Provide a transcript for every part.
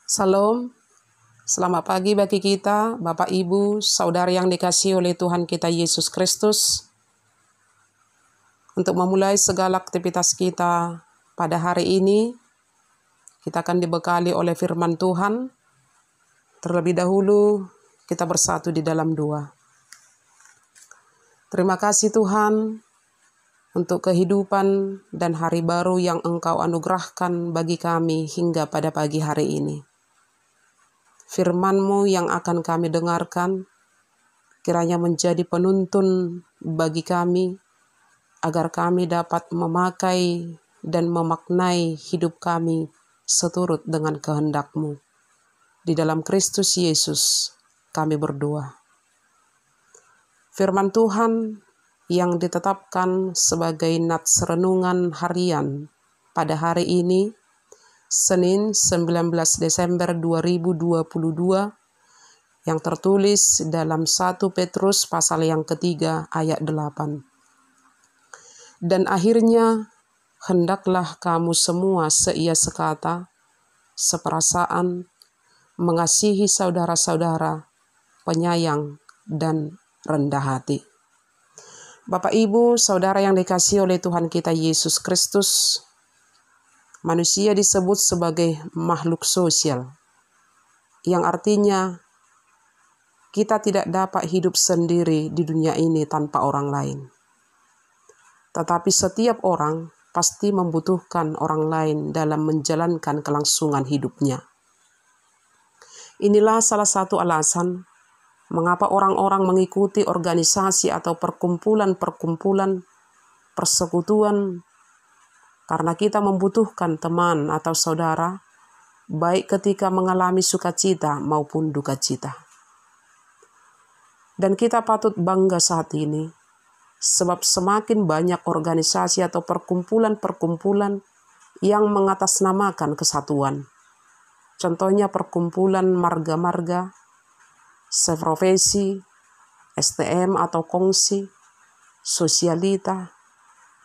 Salam, selamat pagi bagi kita, Bapak Ibu, Saudara yang dikasihi oleh Tuhan kita Yesus Kristus. Untuk memulai segala aktivitas kita pada hari ini, kita akan dibekali oleh firman Tuhan. Terlebih dahulu, kita bersatu di dalam doa. Terima kasih Tuhan untuk kehidupan dan hari baru yang Engkau anugerahkan bagi kami hingga pada pagi hari ini. Firman-Mu yang akan kami dengarkan, kiranya menjadi penuntun bagi kami, agar kami dapat memakai dan memaknai hidup kami seturut dengan kehendak-Mu. Di dalam Kristus Yesus kami berdoa. Firman Tuhan yang ditetapkan sebagai nats renungan harian pada hari ini, Senin 19 Desember 2022, yang tertulis dalam 1 Petrus pasal yang ketiga ayat 8. Dan akhirnya, hendaklah kamu semua seia sekata, seperasaan, mengasihi saudara-saudara, penyayang, dan rendah hati. Bapak Ibu, Saudara yang dikasihi oleh Tuhan kita Yesus Kristus, manusia disebut sebagai makhluk sosial, yang artinya kita tidak dapat hidup sendiri di dunia ini tanpa orang lain. Tetapi setiap orang pasti membutuhkan orang lain dalam menjalankan kelangsungan hidupnya. Inilah salah satu alasan mengapa orang-orang mengikuti organisasi atau perkumpulan-perkumpulan, persekutuan, karena kita membutuhkan teman atau saudara, baik ketika mengalami sukacita maupun duka cita. Dan kita patut bangga saat ini, sebab semakin banyak organisasi atau perkumpulan-perkumpulan yang mengatasnamakan kesatuan. Contohnya perkumpulan marga-marga, seprofesi, STM atau kongsi, sosialita,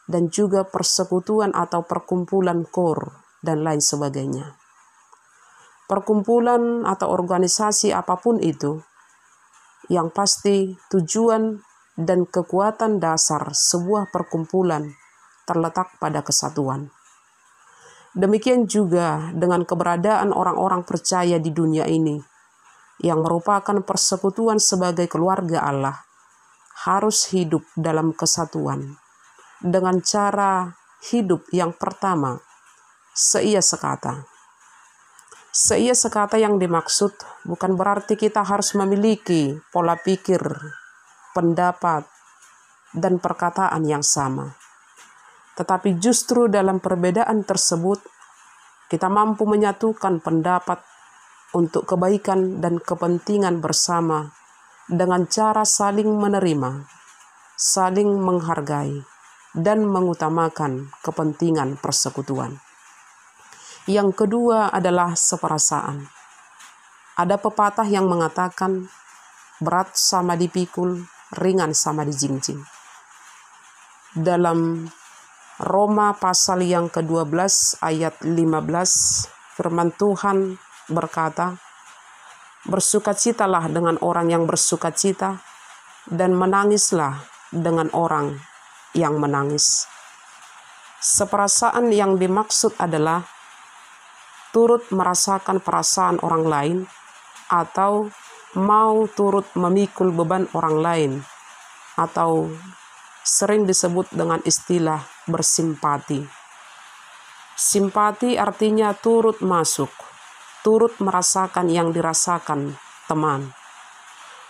dan juga persekutuan atau perkumpulan KOR, dan lain sebagainya. Perkumpulan atau organisasi apapun itu, yang pasti tujuan dan kekuatan dasar sebuah perkumpulan terletak pada kesatuan. Demikian juga dengan keberadaan orang-orang percaya di dunia ini, yang merupakan persekutuan sebagai keluarga Allah, harus hidup dalam kesatuan. Dengan cara hidup yang pertama, seia sekata. Seia sekata yang dimaksud bukan berarti kita harus memiliki pola pikir, pendapat, dan perkataan yang sama. Tetapi justru dalam perbedaan tersebut, kita mampu menyatukan pendapat untuk kebaikan dan kepentingan bersama dengan cara saling menerima, saling menghargai, dan mengutamakan kepentingan persekutuan. Yang kedua adalah seperasaan. Ada pepatah yang mengatakan, berat sama dipikul, ringan sama dijingjing. Dalam Roma pasal yang ke-12 ayat 15, firman Tuhan berkata, bersukacitalah dengan orang yang bersukacita, dan menangislah dengan orang yang menangis. Seperasaan yang dimaksud adalah turut merasakan perasaan orang lain atau mau turut memikul beban orang lain, atau sering disebut dengan istilah bersimpati. Simpati artinya turut masuk, turut merasakan yang dirasakan teman.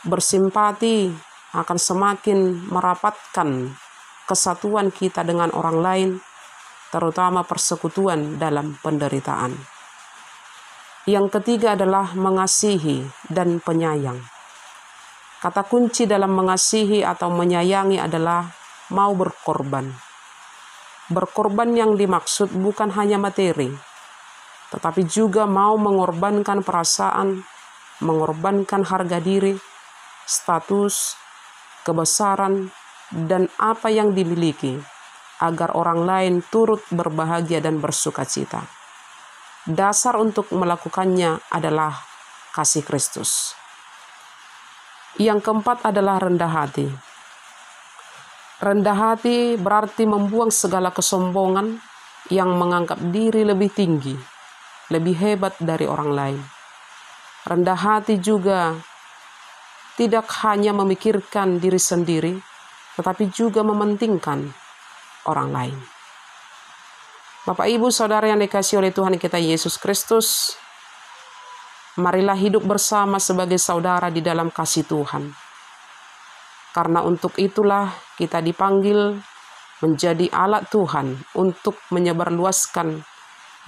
Bersimpati akan semakin merapatkan kesatuan kita dengan orang lain, terutama persekutuan dalam penderitaan. Yang ketiga adalah mengasihi dan penyayang. Kata kunci dalam mengasihi atau menyayangi adalah mau berkorban. Berkorban yang dimaksud bukan hanya materi, tetapi juga mau mengorbankan perasaan, mengorbankan harga diri, status, kebesaran, dan apa yang dimiliki, agar orang lain turut berbahagia dan bersukacita. dasar untuk melakukannya adalah kasih Kristus. Yang keempat adalah rendah hati. Rendah hati berarti membuang segala kesombongan yang menganggap diri lebih tinggi, lebih hebat dari orang lain. Rendah hati juga tidak hanya memikirkan diri sendiri, tetapi juga mementingkan orang lain. Bapak, Ibu, Saudara yang dikasihi oleh Tuhan kita Yesus Kristus, marilah hidup bersama sebagai saudara di dalam kasih Tuhan. Karena untuk itulah kita dipanggil menjadi alat Tuhan untuk menyebarluaskan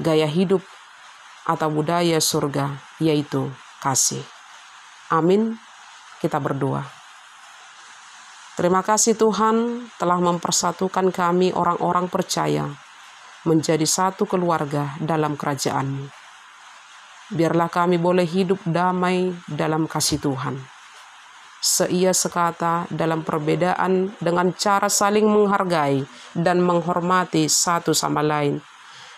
gaya hidup atau budaya surga, yaitu kasih. Amin. Kita berdoa. Terima kasih Tuhan telah mempersatukan kami orang-orang percaya menjadi satu keluarga dalam kerajaan-Mu. Biarlah kami boleh hidup damai dalam kasih Tuhan. Seia sekata dalam perbedaan dengan cara saling menghargai dan menghormati satu sama lain.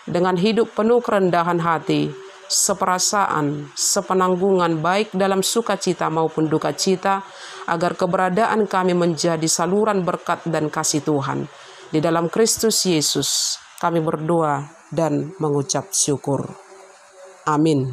Dengan hidup penuh kerendahan hati, seperasaan, sepenanggungan baik dalam sukacita maupun duka cita, agar keberadaan kami menjadi saluran berkat dan kasih Tuhan. Di dalam Kristus Yesus kami berdoa dan mengucap syukur. Amin.